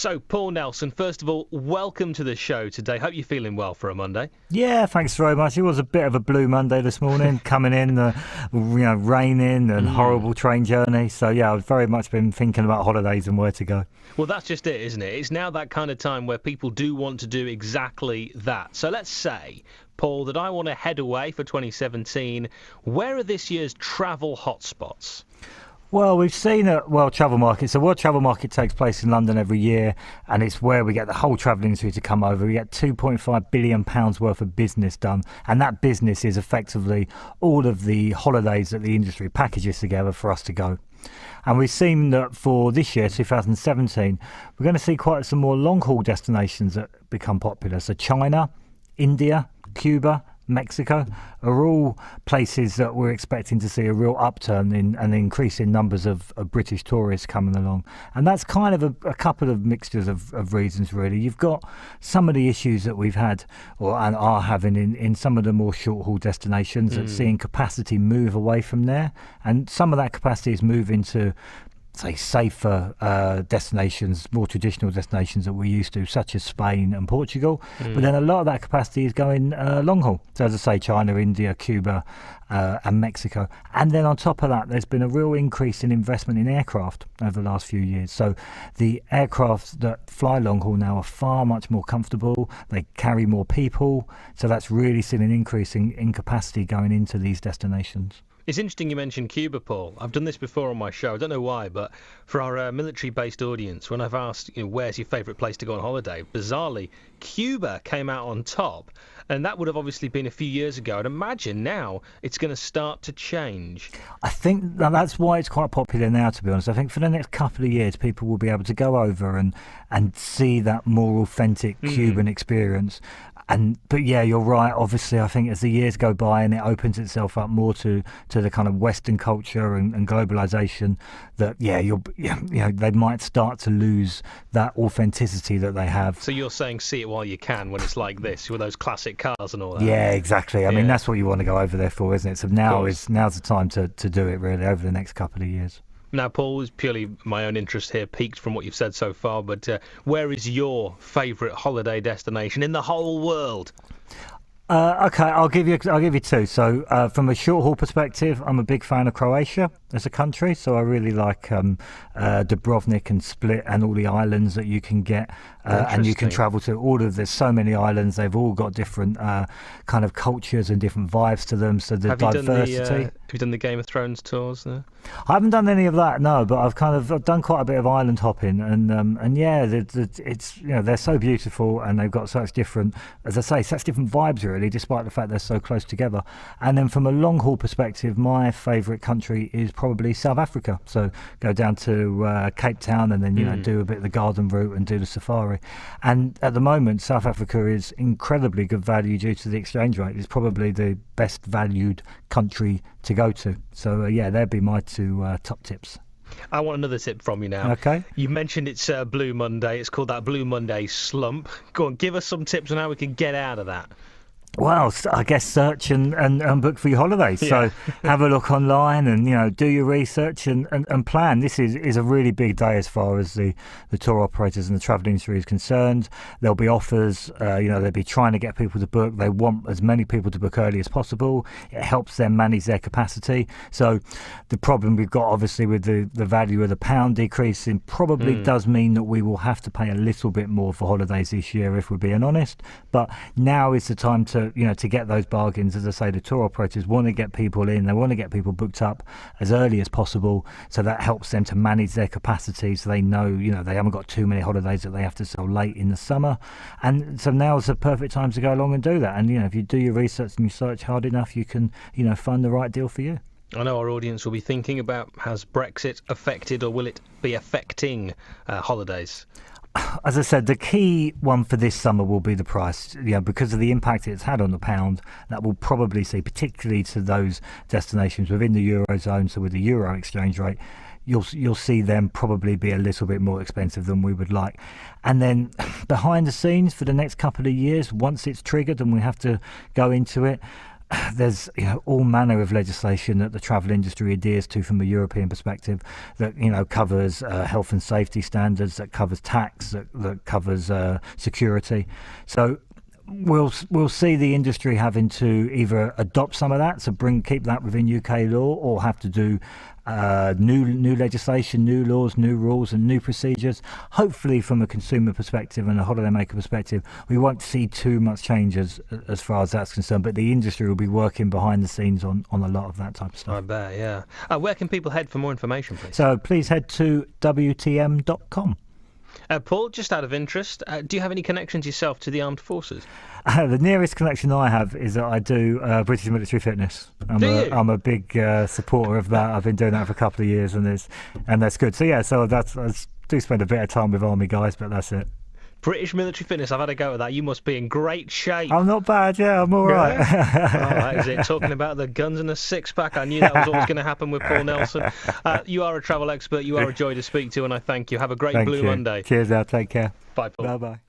So, Paul Nelson, first of all, welcome to the show today. Hope you're feeling well for a Monday. Yeah, thanks very much. It was a bit of a blue Monday this morning, coming in, raining and horrible train journey. So, yeah, I've very much been thinking about holidays and where to go. Well, that's just it, isn't it? It's now that kind of time where people do want to do exactly that. So let's say, Paul, that I want to head away for 2017. Where are this year's travel hotspots? Well, we've seen a World Travel Market. So World Travel Market takes place in London every year, and it's where we get the whole travel industry to come over. We get £2.5 billion worth of business done, and that business is effectively all of the holidays that the industry packages together for us to go. And we've seen that for this year, 2017, we're going to see quite some more long-haul destinations that become popular. So China, India, Cuba, Mexico are all places that we're expecting to see a real upturn in and increase in numbers of British tourists coming along. And that's kind of a couple of mixtures of reasons, really. You've got some of the issues that we've had and are having in some of the more short-haul destinations that seeing capacity move away from there. And some of that capacity is moving to, say, safer destinations, more traditional destinations that we're used to, such as Spain and Portugal. But then a lot of that capacity is going long haul. So as I say, China, India, Cuba and Mexico. And then on top of that, there's been a real increase in investment in aircraft over the last few years. So the aircraft that fly long haul now are far much more comfortable. They carry more people. So that's really seen an increase in capacity going into these destinations. It's interesting you mentioned Cuba, Paul. I've done this before on my show. I don't know why, but for our military-based audience, when I've asked, where's your favourite place to go on holiday, bizarrely, Cuba came out on top. And that would have obviously been a few years ago. I'd imagine now it's going to start to change. I think that's why it's quite popular now, to be honest. I think for the next couple of years, people will be able to go over and see that more authentic Cuban experience. But yeah, you're right. Obviously, I think as the years go by and it opens itself up more to the kind of Western culture and globalization, that they might start to lose that authenticity that they have. So you're saying see it while you can when it's like this, with those classic cars and all that. Yeah, exactly. I mean, that's what you want to go over there for, isn't it? So now's the time to do it, really, over the next couple of years. Now, Paul, is purely my own interest here piqued from what you've said so far, but where is your favourite holiday destination in the whole world? Okay, I'll give you two. So from a short haul perspective, I'm a big fan of Croatia as a country. So I really like Dubrovnik and Split and all the islands that you can get, and you can travel to. There's so many islands. They've all got different kind of cultures and different vibes to them. So the diversity. Have you done the Game of Thrones tours there? I haven't done any of that, no, but I've done quite a bit of island hopping, and yeah, it's they're so beautiful and they've got such different, as I say, such different vibes really, despite the fact they're so close together. And then from a long haul perspective, my favourite country is probably South Africa. So go down to Cape Town and then do a bit of the garden route and do the safari. And at the moment, South Africa is incredibly good value due to the exchange rate. It's probably the best valued country to go to. So they'd be my two top tips. I want another tip from you now. Okay. You mentioned it's Blue Monday. It's called that Blue Monday slump. Go on, give us some tips on how we can get out of that. Well, I guess search and book for your holidays. Yeah. So have a look online and, do your research and plan. This is a really big day as far as the tour operators and the travel industry is concerned. There'll be offers, they'll be trying to get people to book. They want as many people to book early as possible. It helps them manage their capacity. So the problem we've got, obviously, with the value of the pound decreasing probably does mean that we will have to pay a little bit more for holidays this year, if we're being honest. But now is the time to get those bargains. As I say, the tour operators want to get people in, they want to get people booked up as early as possible, so that helps them to manage their capacity, so they know, they haven't got too many holidays that they have to sell late in the summer. And so now's the perfect time to go along and do that. And, if you do your research and you search hard enough, you can, find the right deal for you. I know our audience will be thinking about, has Brexit affected or will it be affecting holidays? As I said, the key one for this summer will be the price. Because of the impact it's had on the pound, that will probably see, particularly to those destinations within the Eurozone, so with the Euro exchange rate, you'll see them probably be a little bit more expensive than we would like. And then behind the scenes for the next couple of years, once it's triggered and we have to go into it, there's all manner of legislation that the travel industry adheres to from a European perspective that covers health and safety standards, that covers tax, that covers security. So we'll see the industry having to either adopt some of that, so keep that within UK law, or have to do new legislation, new laws, new rules and new procedures. Hopefully from a consumer perspective and a holidaymaker perspective, we won't see too much change as far as that's concerned, but the industry will be working behind the scenes on a lot of that type of stuff. I bet, yeah. Where can people head for more information, please? So please head to WTM.com. Paul, just out of interest, do you have any connections yourself to the armed forces? The nearest connection I have is that I do British military fitness. I'm a big supporter of that. I've been doing that for a couple of years, and that's good. So yeah, I do spend a bit of time with army guys, but that's it. British military fitness, I've had a go at that. You must be in great shape. I'm not bad, yeah, I'm all right. That is it. Talking about the guns and the six-pack, I knew that was what was going to happen with Paul Nelson. You are a travel expert. You are a joy to speak to, and I thank you. Have a great Blue Monday. Cheers, Al. Take care. Bye, Paul. Bye-bye.